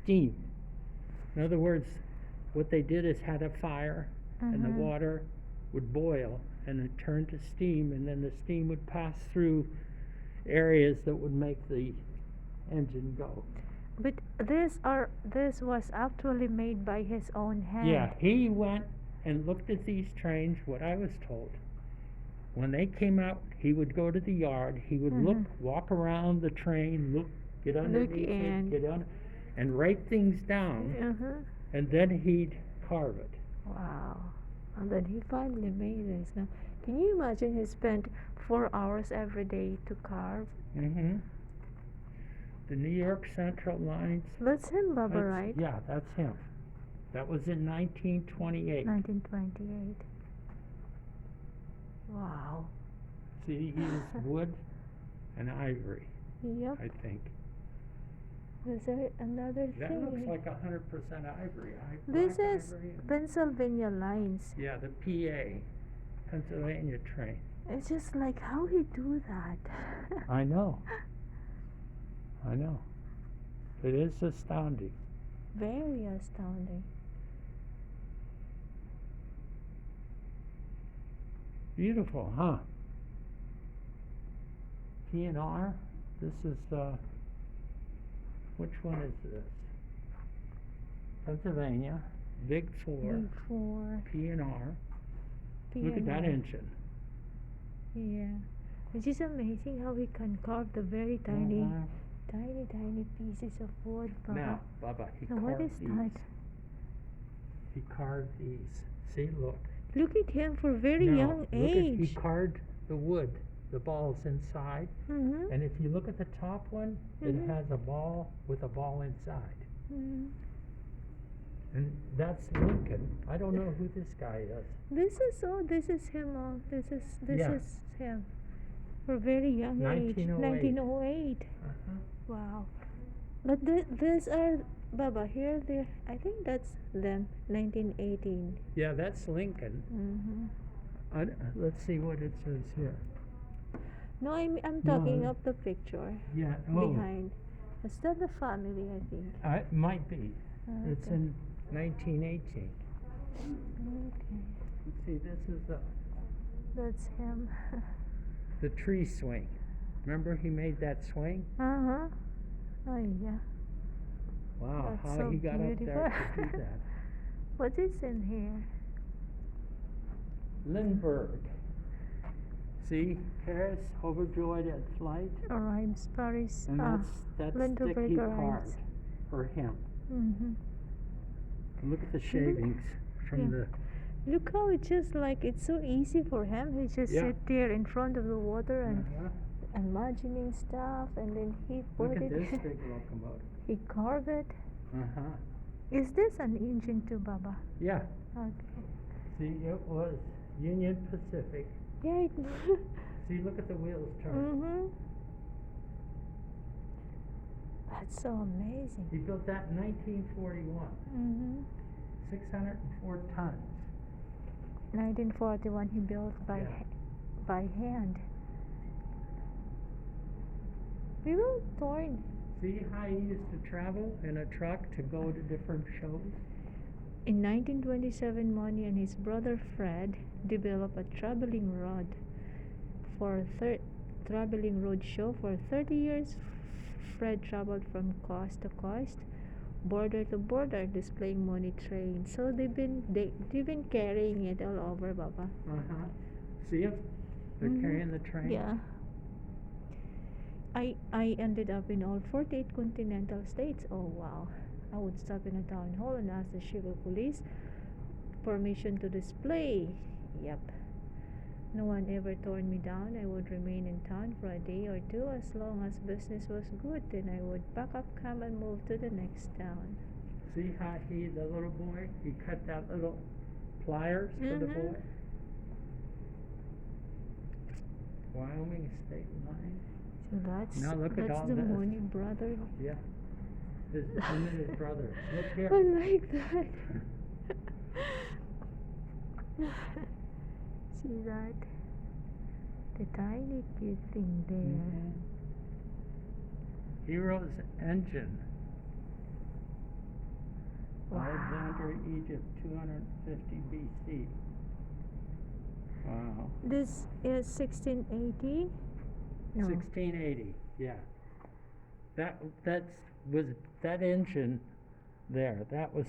steam. In other words, what they did is had a fire, and the water would boil, and it turned to steam, and then the steam would pass through areas that would make the engine go. But this was actually made by his own hand. Yeah, he went and looked at these trains, what I was told. When they came out, he would go to the yard, he would look, walk around the train, look, get underneath it, get on, and write things down, and then he'd carve it. Wow. And then he finally made this. Now, can you imagine he spent 4 hours every day to carve? The New York Central lines. That's him, Baba, right? Yeah, that's him. That was in 1928. 1928. Wow. See, he used wood and ivory, Yep. I think. Is there another That thing? looks like 100% ivory. This black is ivory and- Pennsylvania lines. Yeah, the PA, Pennsylvania train. It's just like how he do that. I know. It is astounding. Very astounding. Beautiful, huh? P&R. This is, which one is this? Pennsylvania, Big 4, Before P&R. Look at that engine. Yeah. It's just amazing how he can carve the very tiny pieces of wood. Baba. Now, Baba, he Now, carved what is these. that? He carved these. See, look. Look at him for very Now, young age. he carved the wood, the balls inside. And if you look at the top one, it has a ball with a ball inside. And that's Lincoln. I don't know who this guy is. This is him. This Yeah. is him. For very young age. 1908. Wow. But these are Baba here. There. I think that's them. 1918. Yeah, that's Lincoln. Let's see what it says here. No, I'm talking of the picture Yeah. behind. Is that the family? I think. It might be. It's Okay. in 1918. Okay. Let's see, this is That's him. the tree swing. Remember he made that swing? Oh yeah. Wow, That's how so he got up there to do that. What is in here? Lindbergh. See, Paris overjoyed at flight, Arrives Paris. and that's stick Lindbergh he arrives. carved for him. Mm-hmm. Look at the shavings from the. Look how it's just like it's so easy for him. He just Yeah. sit there in front of the water and Uh-huh. imagining stuff, and then he put Look at it. this big locomotive. He carved it. Uh-huh. Is this an engine too, Baba? Yeah. Okay. See, it was Union Pacific. Yeah. See, look at the wheels turn. Mm-hmm. That's so amazing. He built that in 1941. 604 tons. 1941 he built by hand. We will torn. See how he used to travel in a truck to go to different shows? In 1927, Money and his brother Fred developed a traveling road show for 30 years. Fred traveled from coast to coast, border to border, displaying money trains. So they've been carrying it all over, Baba. Uh-huh. See it? They're carrying the train? Yeah. I ended up in all 48 continental states. Oh wow. I would stop in a town hall and ask the Chicago police permission to display. Yep. No one ever turned me down. I would remain in town for a day or two as long as business was good. Then I would pack up camp and move to the next town. See how the little boy, he cut that little pliers for the boy? Wyoming state line. So that's Now look at all the this. Money brother. Yeah. Him and his brothers. Look here. I like that. See that? The tiny cute thing there. Hero's engine. Enter Egypt 250 BC. Wow. This is 1680? No. 1680, yeah. That engine there, that was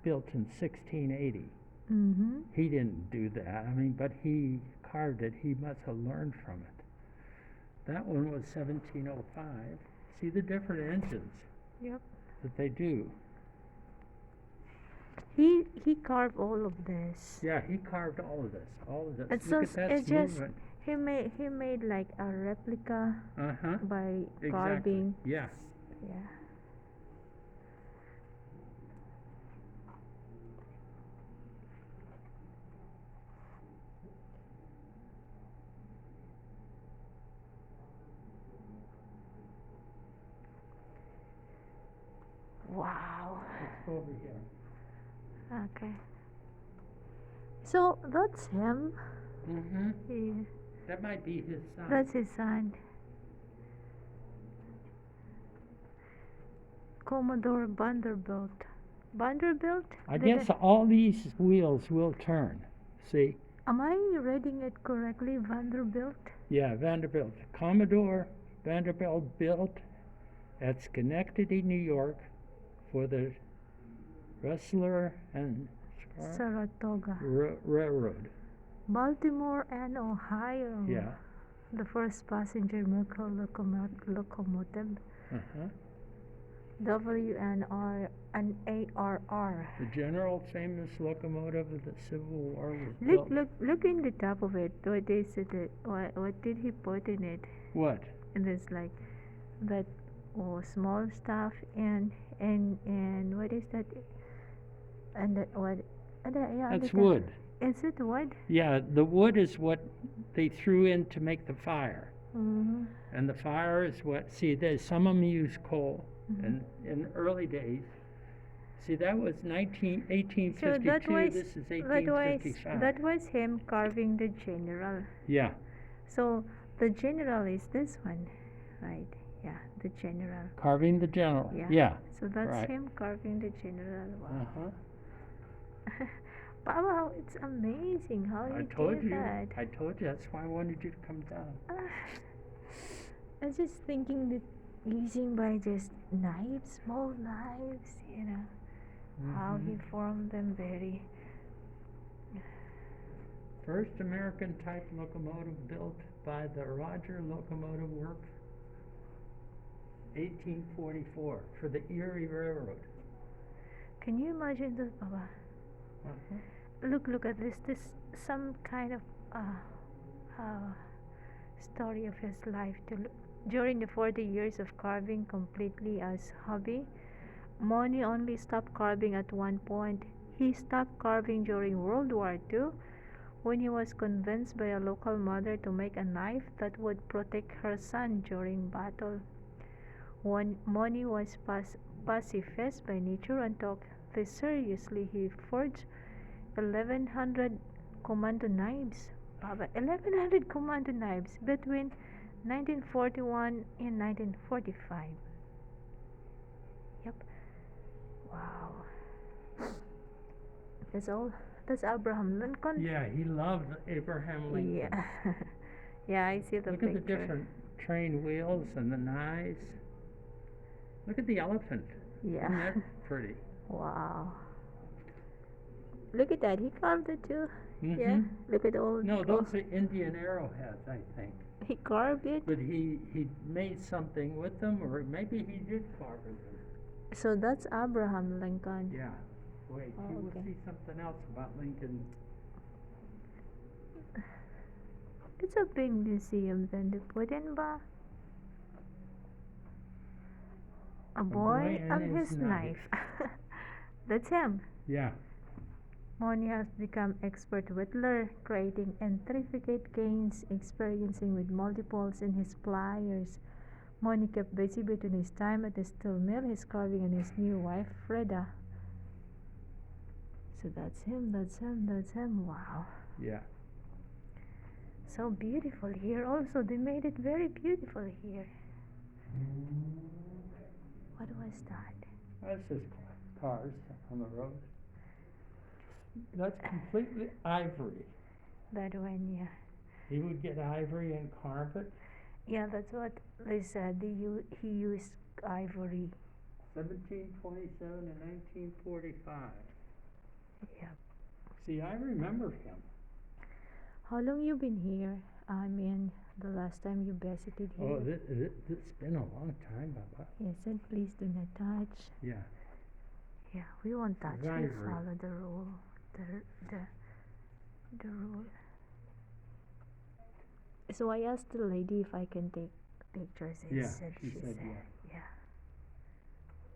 built in 1680. Mm-hmm. He didn't do that, but he carved it. He must have learned from it. That one was 1705. See the different engines Yep. that they do. He carved all of this. Yeah, he carved all of this. It's Look just, at that it's just movement. he made like a replica Uh-huh. by Exactly. carving. Yeah. Yeah. Wow. Let's go over here. Okay. So that's him. Mm-hmm. Yeah. That might be his son. That's his son. Commodore Vanderbilt. Vanderbilt? I Did guess all these wheels will turn. See? Am I reading it correctly? Vanderbilt? Yeah, Vanderbilt. Commodore Vanderbilt built at Schenectady, New York for the Rustler and Saratoga. Railroad. Baltimore and Ohio. Yeah. The first passenger Merkel locomotive. Uh-huh. WNR and ARR. The general famous locomotive of the Civil War was Look, built. look in the top of it. What is it? What did he put in it? What? And there's like that small stuff and what is that? And that what? Yeah, That's wood. Is it wood? Yeah, the wood is what they threw in to make the fire. Mm-hmm. And the fire is what, see, some of them use coal. Mm-hmm. And in early days, see, that was 1852, So that was, this is 1855. that was him carving the general. Yeah, So the general is this one, right? Yeah, the general. carving the general. Yeah. Yeah. So that's right. him carving the general. Wow. Uh-huh. Wow, it's amazing how he did that. I told you, that's why I wanted you to come down. I was just thinking that using by just knives, small knives, how he formed them very. First American type locomotive built by the Roger Locomotive Works, 1844, for the Erie Railroad. Can you imagine this, Baba? Uh-huh. Look at this. This some kind of story of his life. During the 40 years of carving completely as hobby, Moni only stopped carving at one point. He stopped carving during World War II when he was convinced by a local mother to make a knife that would protect her son during battle. When Moni was pacifist by nature and took this seriously, he forged 1,100 commando knives. 1,100 commando knives between 1941 and 1945. Yep. Wow. That's all. That's Abraham Lincoln. Yeah, he loved Abraham Lincoln. Yeah. Yeah, I see the Look picture. at the different train wheels and the knives. Look at the elephant. Yeah. Isn't that pretty? Wow. Look at that. He carved it too. Mm-hmm. Yeah. Look at all. No, those are Indian arrowheads, I think. He carved it. But he made something with them, or maybe he did carve them. So that's Abraham Lincoln. Yeah. Wait, Oh, you will okay. see something else about Lincoln. It's a big museum then they put in ba. A boy and his knife. That's him. Yeah. Moni has become expert whittler, creating intricate canes, experiencing with multiples in his pliers. Moni kept busy between his time at the steel mill, his carving, and his new wife, Freda. So that's him, that's him, that's him. Wow. Yeah. So beautiful here also. They made it very beautiful here. What was that? That's just cars on the road. That's completely ivory. That one, yeah. He would get ivory and carve it. Yeah, that's what they said. He used ivory. 1727 and 1945. Yeah. See, I remember him. How long you been here? I mean, the last time you visited here. Oh, it's been a long time, Baba. He said, please do not touch. Yeah. Yeah, we won't touch. We Ivory. follow the rule. The rule. So I asked the lady if I can take pictures. And Yeah, she said yeah.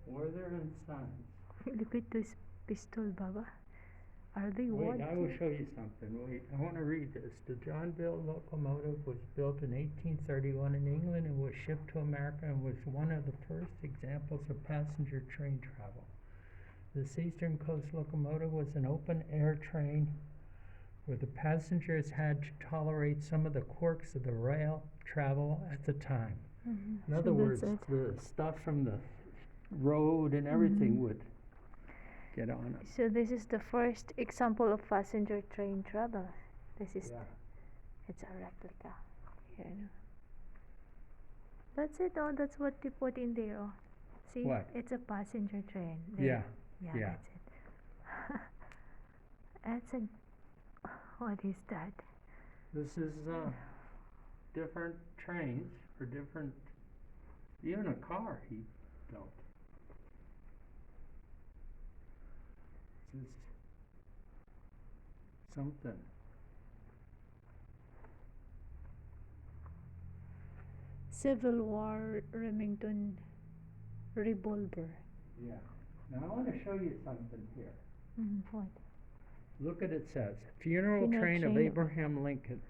Warther and Sons. Look at this pistol, Baba. Are they Wait, what? I will show you something. Wait, I want to read this. The Johnville locomotive was built in 1831 in England and was shipped to America and was one of the first examples of passenger train travel. This Eastern Coast locomotive was an open-air train where the passengers had to tolerate some of the quirks of the rail travel at the time. Mm-hmm. In other words, the stuff from the road and everything would get on it. So this is the first example of passenger train travel. This is it's a replica. Here, no? That's it. Oh, that's what they put in there. Oh, see, What? it's a passenger train. Yeah. Yeah, Yeah. that's it. That's a. What is that? This is different trains for different. Even a car he built. This is something. Civil War Remington revolver. Yeah. Now I want to show you something here. What? Look at it says funeral Funeral train of train. Abraham Lincoln.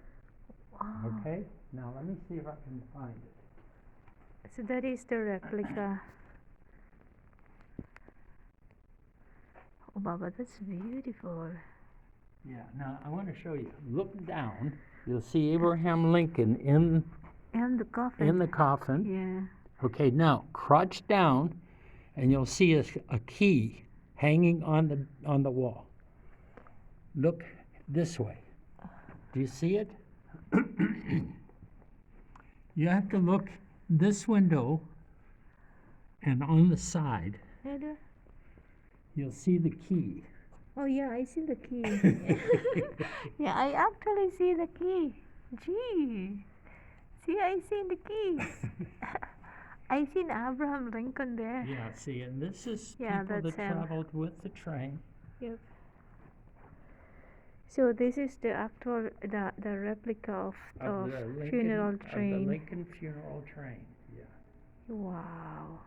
Wow. Okay. Now let me see if I can find it. So that is the replica. Oh, Baba, that's beautiful. Yeah. Now I want to show you. Look down. You'll see Abraham Lincoln in And the coffin. the coffin. Yeah. Okay. Now crouch down, and you'll see a key hanging on the wall. Look this way. Do you see it? You have to look this window, and on the side, you'll see the key. Oh yeah, I see the key. Yeah, I actually see the key. Gee. See, I see the key. I seen Abraham Lincoln there. Yeah, see, and this is Yeah, people that that's him. traveled with the train. Yep. So this is the actual the replica of the Lincoln, funeral train. Of the Lincoln funeral train. Yeah. Wow.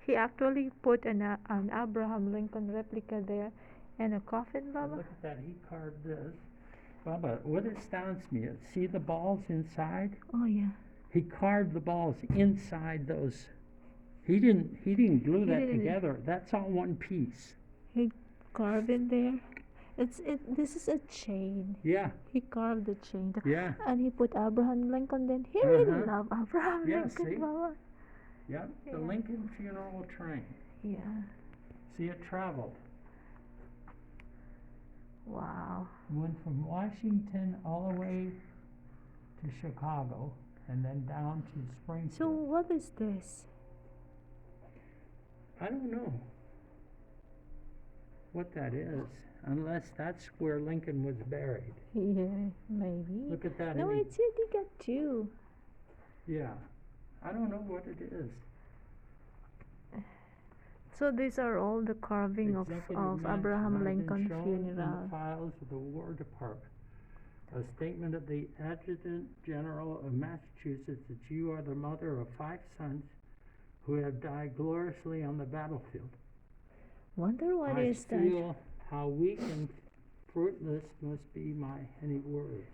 He actually put an Abraham Lincoln replica there and a coffin, Baba. Look at that. He carved this. Baba, what astounds me is see the balls inside? Oh yeah. He carved the balls inside those. He didn't glue that together. That's all one piece. He carved it there. This is a chain. Yeah. He carved the chain. Yeah. And he put Abraham Lincoln then. He really Uh-huh. loved Abraham Yeah, Lincoln, see? Baba. Yeah. The Yeah. Lincoln funeral train. Yeah. See, it traveled. Wow. Went from Washington all the way to Chicago and then down to Springfield. So what is this? I don't know what that is, unless that's where Lincoln was buried. Yeah, maybe. Look at that. No, it's you got two. Yeah. I don't know what it is. So these are all the carving of Executive Abraham Mansion has been Lincoln shown in the funeral. files of the War Department. A statement of the Adjutant General of Massachusetts that you are the mother of 5 sons who have died gloriously on the battlefield. Wonder what I is that? feel how weak and fruitless must be my any words.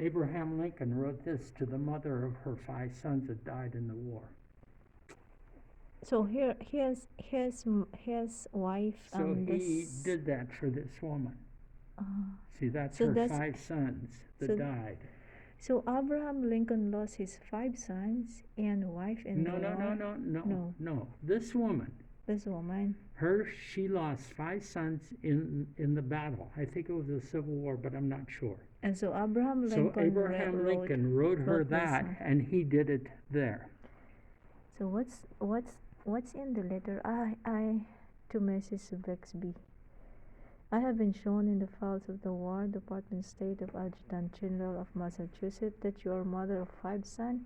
Abraham Lincoln wrote this to the mother of her 5 sons that died in the war. So here, his wife. So he did that for this woman. See, that's So her that's- 5 sons that so- died. So Abraham Lincoln lost his 5 sons and wife in No, the no, war. no, no, no, No. no. This woman, This woman. She lost 5 sons in the battle. I think it was the Civil War, but I'm not sure. And so Abraham So Lincoln Abraham Lincoln wrote her wrote this that, one. and he did it there. So what's in the letter? I to Mrs. Bixby. I have been shown in the files of the War Department State of Adjutant General of Massachusetts that you are mother of 5 sons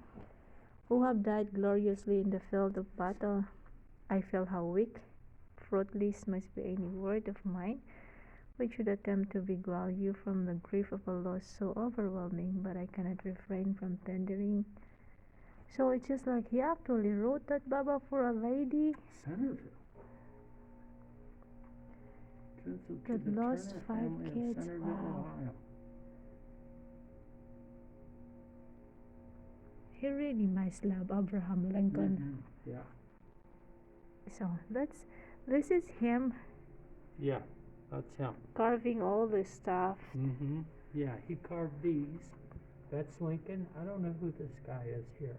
who have died gloriously in the field of battle. I feel how weak, fruitless must be any word of mine which should attempt to beguile you from the grief of a loss so overwhelming, but I cannot refrain from tendering. So it's just like he actually wrote that, Baba, for a lady Centerville. To that the lost Turner 5 family of kids. Centerville, Wow. Ohio. He really must love Abraham Lincoln. Yeah. So this is him Yeah, that's him. carving all this stuff. Yeah, he carved these. That's Lincoln. I don't know who this guy is here.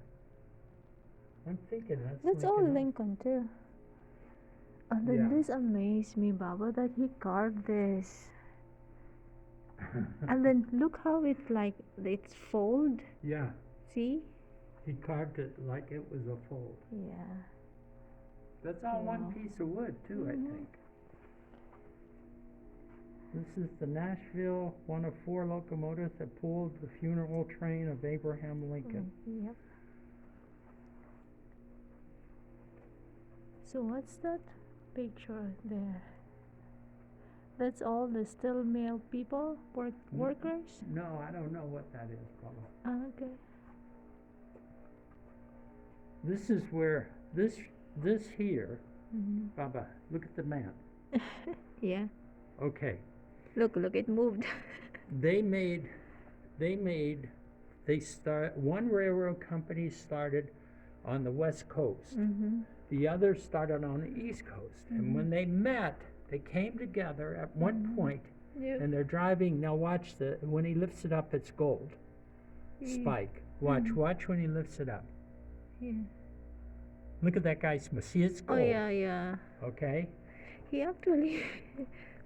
I'm thinking that's Lincoln. All Lincoln too. And then Yeah. this amazed me, Baba, that he carved this. And then look how it's fold. Yeah, See? he carved it like it was a fold. Yeah. That's all Wow. one piece of wood too, I think. This is the Nashville, one of 4 locomotives that pulled the funeral train of Abraham Lincoln. Yep. So what's that picture there? That's all the steel mill people, workers? No, I don't know what that is, Paula. Okay. This is where this here, Mhm. Baba, look at the map. Yeah. Okay. Look, it moved. One railroad company started on the West Coast. Mm-hmm. The other started on the East Coast. And when they met, they came together at one point, Yep. and they're driving. Now watch when he lifts it up, it's gold. Spike. Watch when he lifts it up. Yeah. Look at that guy's smile. See, it's gold. Oh yeah. Okay? He actually.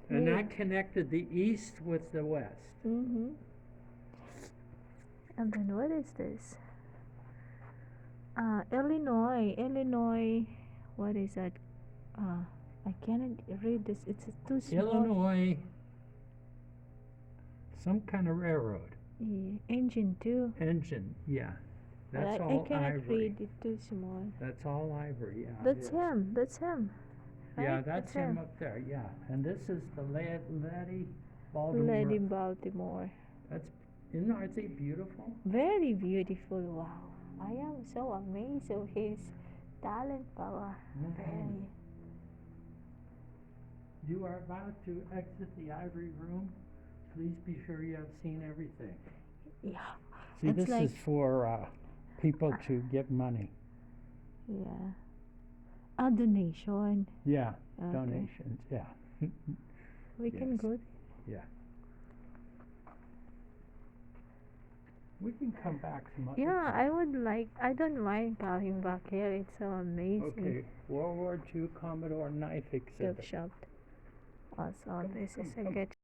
And that connected the East with the West. Mm-hmm. And then what is this? Illinois. What is that? I cannot read this. It's too small. Illinois, some kind of railroad. Yeah. Engine too. Engine, yeah. But That's I all cannot ivory. read it, too small. That's all ivory, yeah. That's it is. him. That's him. Yeah, Right? that's him up there, yeah. And this is the Lady Baltimore. Lady Baltimore. Aren't they beautiful? Very beautiful. Wow. I am so amazed of his talent, Papa. Very. You are about to exit the ivory room. Please be sure you have seen everything. Yeah. See, It's this like- is for people to give money. Yeah. A donation. Yeah, Okay. donations, yeah. We can Yes. go. Yeah. We can come back some other Yeah, time. I would like. I don't mind coming back here. It's so amazing. Okay, World War II Commodore knife Gift exhibit. shop. Also, this is a come. gift